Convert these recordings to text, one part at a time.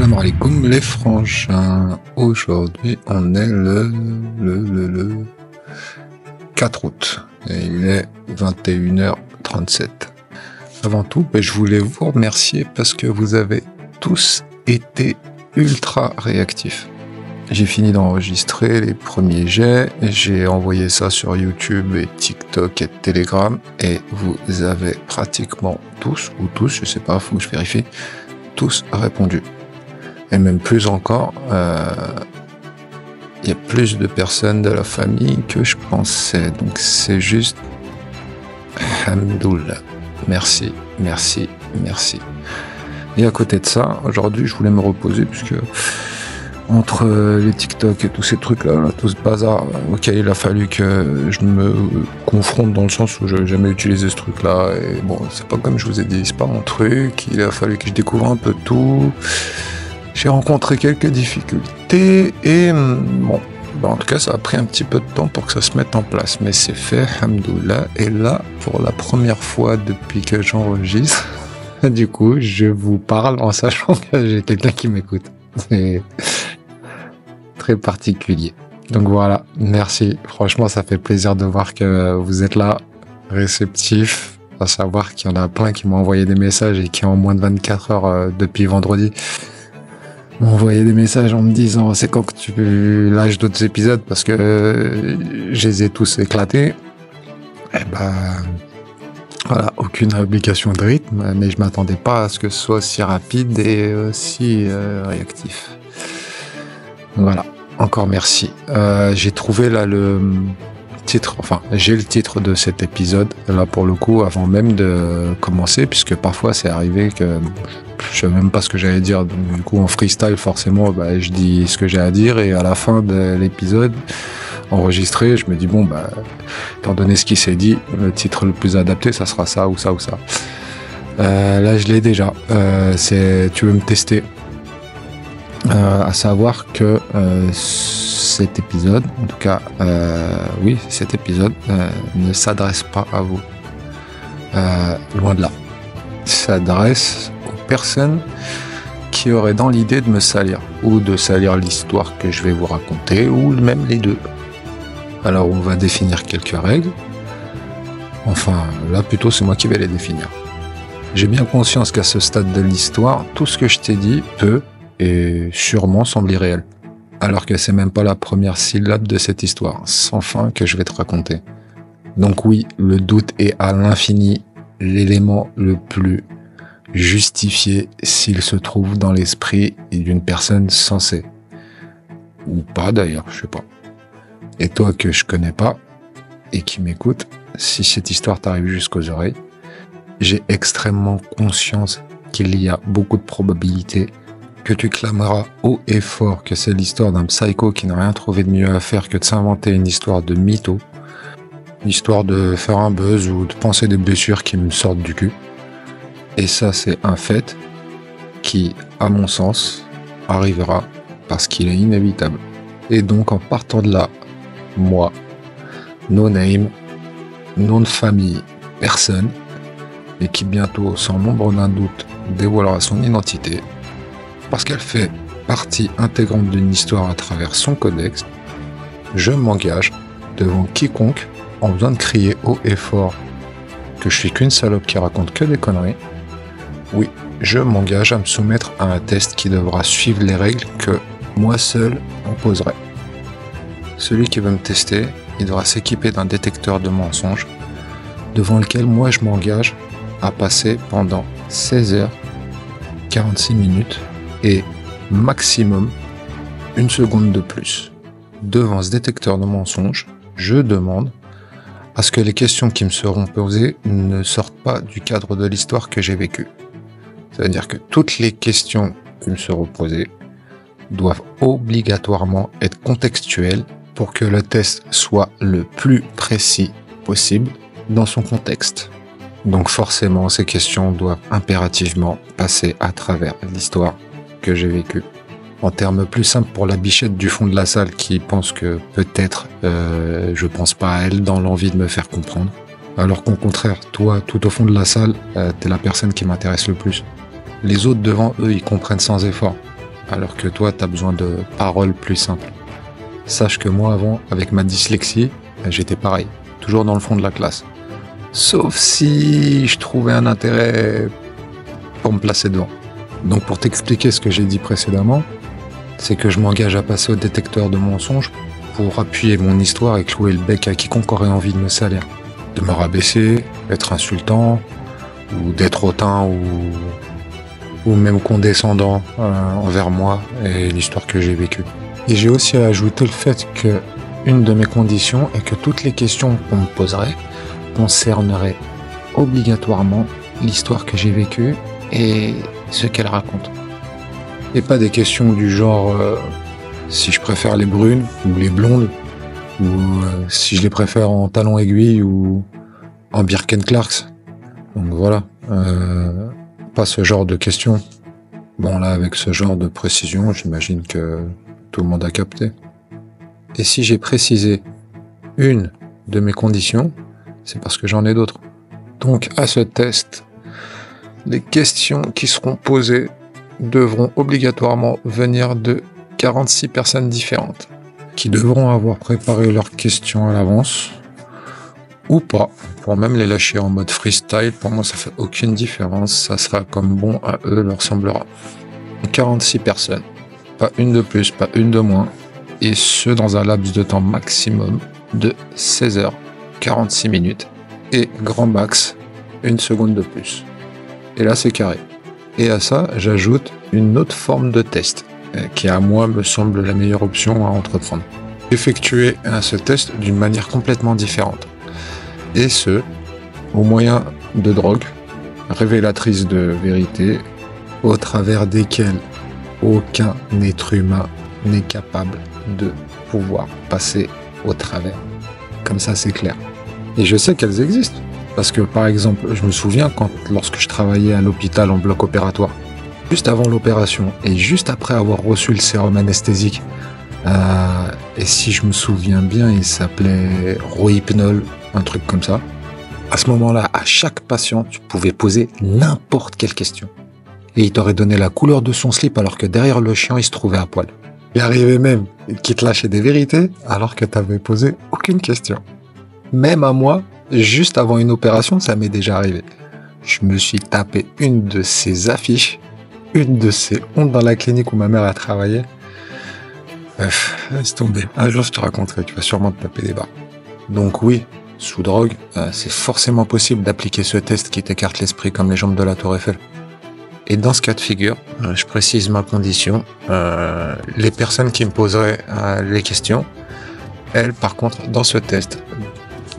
Salam alaikum les frangins. Aujourd'hui on est le 4 août et il est 21h37. Avant tout, je voulais vous remercier parce que vous avez tous été ultra réactifs. J'ai fini d'enregistrer les premiers jets, j'ai envoyé ça sur YouTube et TikTok et Telegram et vous avez pratiquement tous, je sais pas, faut que je vérifie, tous répondu. Et même plus encore, il y a plus de personnes de la famille que je pensais, donc c'est juste Hamdoullah. Merci. Et à côté de ça, aujourd'hui je voulais me reposer puisque entre les TikTok et tous ces trucs-là, tout ce bazar auquel il a fallu que je me confronte dans le sens où je n'ai jamais utilisé ce truc-là. Et bon, c'est pas comme je vous ai dit, c'est pas mon truc. Il a fallu que je découvre un peu tout. J'ai rencontré quelques difficultés et bon, en tout cas, ça a pris un petit peu de temps pour que ça se mette en place. Mais c'est fait, alhamdoulilah. Et là, pour la première fois depuis que j'enregistre, du coup, je vous parle en sachant que j'ai quelqu'un qui m'écoute. C'est très particulier. Donc voilà, merci. Franchement, ça fait plaisir de voir que vous êtes là, réceptifs, à savoir qu'il y en a plein qui m'ont envoyé des messages et qui en moins de 24 heures depuis vendredi m'ont envoyé des messages en me disant c'est quand que tu lâches d'autres épisodes parce que je les ai tous éclatés. Et voilà, aucune obligation de rythme, mais je m'attendais pas à ce que ce soit aussi rapide et aussi réactif. Voilà, encore merci. J'ai trouvé là le titre, j'ai le titre de cet épisode, là pour le coup, avant même de commencer, puisque parfois c'est arrivé que je sais même pas ce que j'allais dire, donc du coup en freestyle forcément, je dis ce que j'ai à dire, et à la fin de l'épisode enregistré, je me dis étant donné ce qui s'est dit, le titre le plus adapté, ça sera ça ou ça ou ça. Là je l'ai déjà, c'est tu veux me tester. À savoir que cet épisode, en tout cas, cet épisode ne s'adresse pas à vous. Loin de là. Il s'adresse aux personnes qui auraient dans l'idée de me salir, ou de salir l'histoire que je vais vous raconter, ou même les deux. Alors on va définir quelques règles. Enfin, là plutôt c'est moi qui vais les définir. J'ai bien conscience qu'à ce stade de l'histoire, tout ce que je t'ai dit peut et sûrement semble irréel. Alors que c'est même pas la première syllabe de cette histoire sans fin que je vais te raconter. Donc oui, le doute est à l'infini l'élément le plus justifié s'il se trouve dans l'esprit d'une personne sensée. Ou pas d'ailleurs, je sais pas. Et toi que je connais pas et qui m'écoute, si cette histoire t'arrive jusqu'aux oreilles, j'ai extrêmement conscience qu'il y a beaucoup de probabilités que tu clameras haut et fort que c'est l'histoire d'un psycho qui n'a rien trouvé de mieux à faire que de s'inventer une histoire de mytho, histoire de faire un buzz ou de penser des blessures qui me sortent du cul. Et ça, c'est un fait qui, à mon sens, arrivera parce qu'il est inévitable. Et donc, en partant de là, moi, no name, nom de famille, personne, et qui bientôt, sans l'ombre d'un doute, dévoilera son identité, parce qu'elle fait partie intégrante d'une histoire à travers son codex, je m'engage devant quiconque en besoin de crier haut et fort que je suis qu'une salope qui raconte que des conneries. Oui, je m'engage à me soumettre à un test qui devra suivre les règles que moi seul imposerai. Celui qui veut me tester, il devra s'équiper d'un détecteur de mensonges devant lequel moi je m'engage à passer pendant 16 heures 46 minutes et maximum 1 seconde de plus. Devant ce détecteur de mensonges, je demande à ce que les questions qui me seront posées ne sortent pas du cadre de l'histoire que j'ai vécue. C'est-à-dire que toutes les questions qui me seront posées doivent obligatoirement être contextuelles pour que le test soit le plus précis possible dans son contexte. Donc forcément, ces questions doivent impérativement passer à travers l'histoire que j'ai vécue. En termes plus simples pour la bichette du fond de la salle qui pense que peut-être je pense pas à elle dans l'envie de me faire comprendre. Alors qu'au contraire, toi, tout au fond de la salle, t'es la personne qui m'intéresse le plus. Les autres devant eux, ils comprennent sans effort. alors que toi, tu as besoin de paroles plus simples. Sache que moi, avant, avec ma dyslexie, j'étais pareil, toujours dans le fond de la classe. Sauf si je trouvais un intérêt pour me placer devant. Donc pour t'expliquer ce que j'ai dit précédemment, c'est que je m'engage à passer au détecteur de mensonges pour appuyer mon histoire et clouer le bec à quiconque aurait envie de me salir. De me rabaisser, d'être insultant, ou d'être hautain, ou même condescendant envers moi et l'histoire que j'ai vécue. Et j'ai aussi ajouté le fait que une de mes conditions est que toutes les questions qu'on me poserait concerneraient obligatoirement l'histoire que j'ai vécue et ce qu'elle raconte. Et pas des questions du genre si je préfère les brunes ou les blondes, ou si je les préfère en talons aiguilles ou en Birken Clarks. Donc voilà, pas ce genre de questions. Bon là, avec ce genre de précision, j'imagine que tout le monde a capté. Et si j'ai précisé une de mes conditions, c'est parce que j'en ai d'autres. Donc à ce test, les questions qui seront posées devront obligatoirement venir de 46 personnes différentes, qui devront avoir préparé leurs questions à l'avance, ou pas, pour même les lâcher en mode freestyle. Pour moi, ça fait aucune différence, ça sera comme bon à eux leur semblera. 46 personnes, pas une de plus, pas une de moins, et ce dans un laps de temps maximum de 16 heures, 46 minutes, et grand max, une seconde de plus. Et là, c'est carré. Et à ça, j'ajoute une autre forme de test, qui à moi me semble la meilleure option à entreprendre. Effectuer ce test d'une manière complètement différente. Et ce, au moyen de drogues révélatrices de vérité, au travers desquelles aucun être humain n'est capable de pouvoir passer au travers. Comme ça, c'est clair. Et je sais qu'elles existent. Parce que, par exemple, je me souviens lorsque je travaillais à l'hôpital en bloc opératoire, juste avant l'opération et juste après avoir reçu le sérum anesthésique, et si je me souviens bien, il s'appelait Rohypnol, un truc comme ça. À ce moment-là, à chaque patient, tu pouvais poser n'importe quelle question. Et il t'aurait donné la couleur de son slip alors que derrière le chien, il se trouvait à poil. Il arrivait même qu'il te lâchait des vérités alors que tu n'avais posé aucune question. Même à moi, juste avant une opération, ça m'est déjà arrivé. Je me suis tapé une de ces affiches, une de ces hontes dans la clinique où ma mère a travaillé. Bref, laisse tomber. Un jour, je te raconterai, tu vas sûrement te taper des barres. Donc oui, sous drogue, c'est forcément possible d'appliquer ce test qui t'écarte l'esprit comme les jambes de la Tour Eiffel. Et dans ce cas de figure, je précise ma condition, les personnes qui me poseraient les questions, elles, par contre, dans ce test,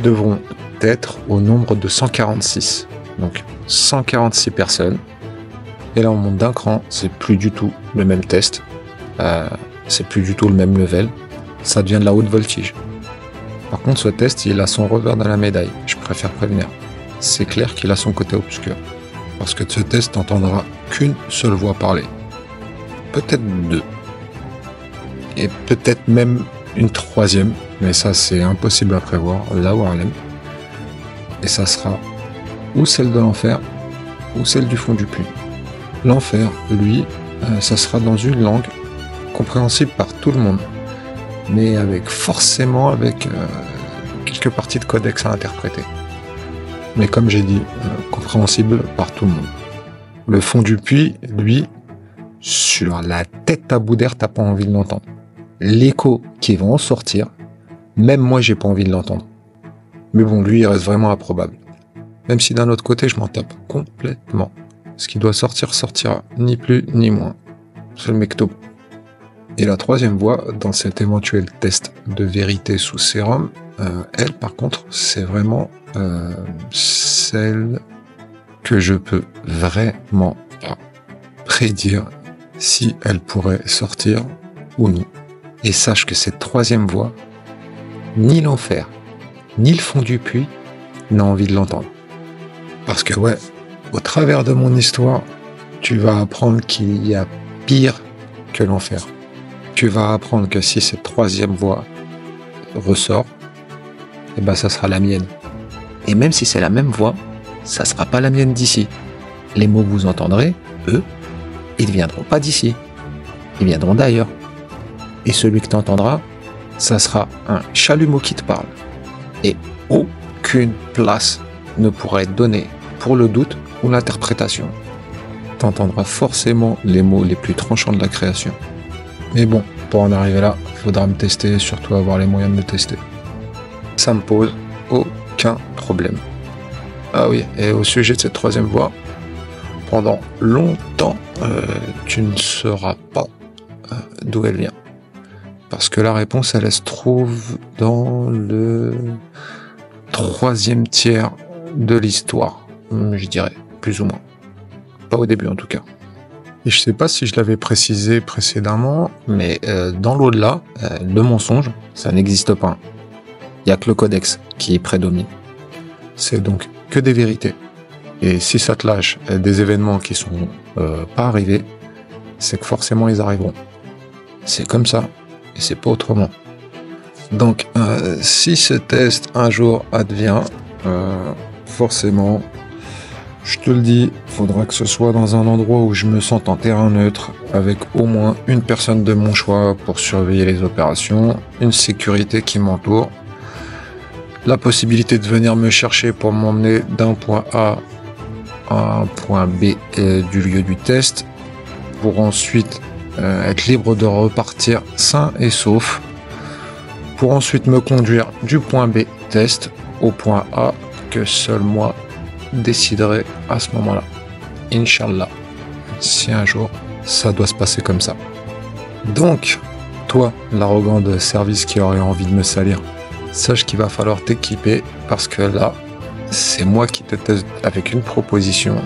devront être au nombre de 146. Donc 146 personnes. Et là, on monte d'un cran, c'est plus du tout le même test. C'est plus du tout le même level. Ça devient de la haute voltige. Par contre, ce test, il a son revers dans la médaille. Je préfère prévenir. C'est clair qu'il a son côté obscur. Parce que de ce test, t'entendras qu'une seule voix parler. Peut-être deux. Et peut-être même une troisième. Mais ça, c'est impossible à prévoir. La Warlem. Et ça sera ou celle de l'enfer, ou celle du fond du puits. L'enfer, lui, ça sera dans une langue compréhensible par tout le monde. Mais forcément avec quelques parties de codex à interpréter. Mais comme j'ai dit, compréhensible par tout le monde. Le fond du puits, lui, sur la tête à bout d'air, t'as pas envie de l'entendre. L'écho qui va en sortir, même moi j'ai pas envie de l'entendre. Mais bon, lui, il reste vraiment improbable. Même si d'un autre côté, je m'en tape complètement. Ce qui doit sortir, sortira. Ni plus, ni moins. C'est le mecto. Et la troisième voie, dans cet éventuel test de vérité sous sérum, elle, par contre, c'est vraiment celle que je peux vraiment pas prédire si elle pourrait sortir ou non. Et sache que cette troisième voie, ni l'enfer, ni le fond du puits n'a envie de l'entendre. Parce que ouais, au travers de mon histoire, tu vas apprendre qu'il y a pire que l'enfer. Tu vas apprendre que si cette troisième voie ressort, eh ben ça sera la mienne. Et même si c'est la même voix, ça sera pas la mienne d'ici. Les mots que vous entendrez, eux, ils ne viendront pas d'ici. ils viendront d'ailleurs. Et celui que tu entendras, ça sera un chalumeau qui te parle. Et aucune place ne pourra être donnée pour le doute ou l'interprétation. Tu entendras forcément les mots les plus tranchants de la création. Mais bon, pour en arriver là, il faudra me tester et surtout avoir les moyens de me tester. Ça me pose aucun problème. Ah oui, et au sujet de cette troisième voie, pendant longtemps, tu ne sauras pas d'où elle vient. Parce que la réponse, elle se trouve dans le troisième tiers de l'histoire, je dirais, plus ou moins. Pas au début en tout cas. Et je sais pas si je l'avais précisé précédemment, mais dans l'au-delà, le mensonge, ça n'existe pas. Il n'y a que le codex qui prédomine. C'est donc que des vérités. Et si ça te lâche des événements qui sont pas arrivés, c'est que forcément ils arriveront. C'est comme ça, et c'est pas autrement. Donc, si ce test un jour advient, forcément, je te le dis, faudra que ce soit dans un endroit où je me sente en terrain neutre, avec au moins une personne de mon choix pour surveiller les opérations, une sécurité qui m'entoure, la possibilité de venir me chercher pour m'emmener d'un point A à un point B du lieu du test, pour ensuite être libre de repartir sain et sauf, pour ensuite me conduire du point B test au point A que seul moi déciderai à ce moment-là. Inch'Allah, si un jour ça doit se passer comme ça. Donc, toi, l'arrogant de service qui aurait envie de me salir, sache qu'il va falloir t'équiper parce que là, c'est moi qui te teste avec une proposition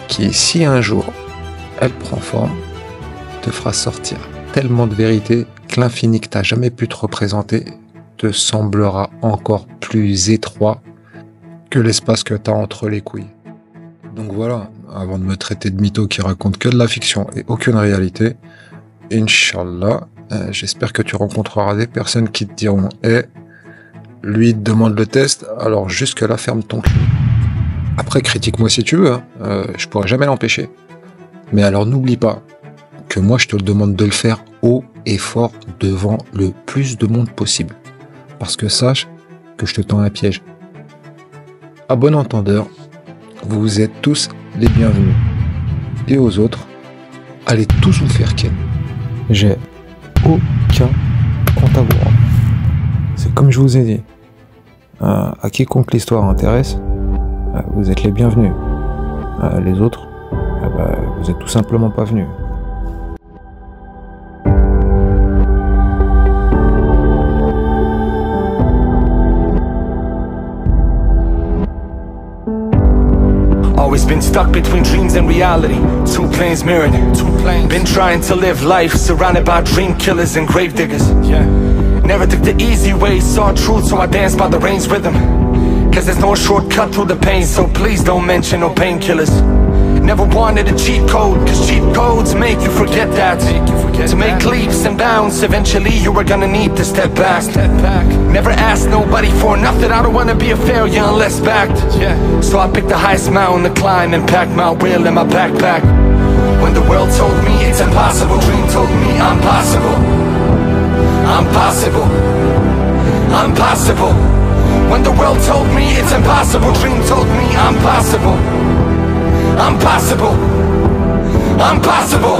qui, si un jour elle prend forme, te fera sortir tellement de vérité que l'infini que tu n'as jamais pu te représenter te semblera encore plus étroit que l'espace que tu as entre les couilles. Donc voilà, avant de me traiter de mytho qui raconte que de la fiction et aucune réalité, Inch'Allah, j'espère que tu rencontreras des personnes qui te diront « Eh, lui il te demande le test, alors jusque-là ferme ton cul. » Après, critique-moi si tu veux, hein, je pourrai jamais l'empêcher. Mais alors n'oublie pas que moi je te le demande de le faire haut et fort devant le plus de monde possible. Parce que sache que je te tends un piège. À bon entendeur, vous êtes tous les bienvenus. Et aux autres, allez tous vous faire ken. J'ai aucun compte à vous rendre. C'est comme je vous ai dit. À quiconque l'histoire intéresse, vous êtes les bienvenus. Les autres, vous êtes tout simplement pas venus. Always been stuck between dreams and reality. Two planes mirrored. Been trying to live life surrounded by dream killers and grave diggers. Never took the easy way, saw truth, so I danced by the rain's rhythm. Cause there's no shortcut through the pain, so please don't mention no painkillers. Never wanted a cheat code, cause cheat codes make you forget that. To make leaps and bounds, eventually you are gonna need to step back. Never asked nobody for nothing, I don't wanna be a failure unless backed. So I picked the highest mountain to climb and packed my will in my backpack. When the world told me it's impossible, dream told me I'm possible. I'm possible. I'm possible. When the world told me it's impossible, dream told me I'm possible. I'm possible. I'm possible.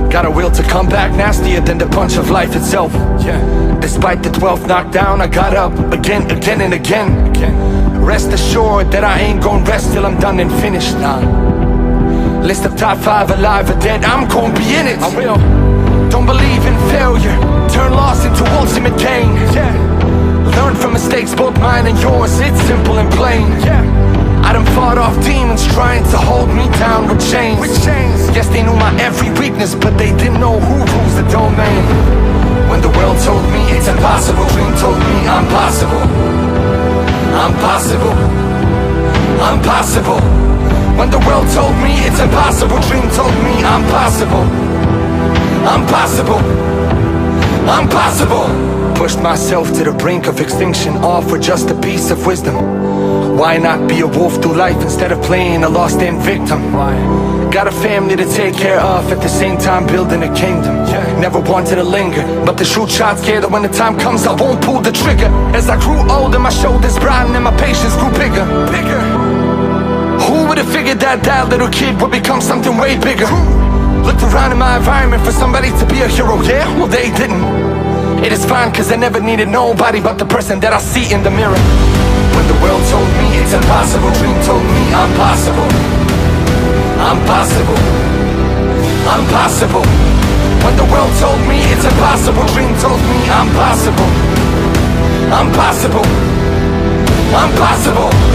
Got a will to come back nastier than the punch of life itself. Despite the 12th knockdown, I got up again, again and again. Rest assured that I ain't gon' rest till I'm done and finished. List of top 5 alive or dead, I'm gon' be in it. I will. Don't believe in failure, turn loss into ultimate gain. Learn from mistakes, both mine and yours, it's simple and plain. I done fought off demons trying to hold me down with chains. Yes, they knew my every weakness, but they didn't know who rules the domain. When the world told me it's impossible, dream told me I'm possible. I'm possible. I'm possible. When the world told me it's impossible, dream told me I'm possible. I'm possible. I'm possible. Pushed myself to the brink of extinction, all for just a piece of wisdom. Why not be a wolf through life instead of playing a lost in victim? Got a family to take care of, at the same time building a kingdom. Never wanted to linger, but the shoot shot's scared that when the time comes I won't pull the trigger. As I grew older, my shoulders broadened and my patience grew bigger. Who would have figured that little kid would become something way bigger? Looked around in my environment for somebody to be a hero, yeah? Well, they didn't. It is fine, cause I never needed nobody but the person that I see in the mirror. When the world told me it's impossible, dream told me I'm possible. I'm possible. I'm possible. When the world told me it's impossible, dream told me I'm possible. I'm possible. I'm possible.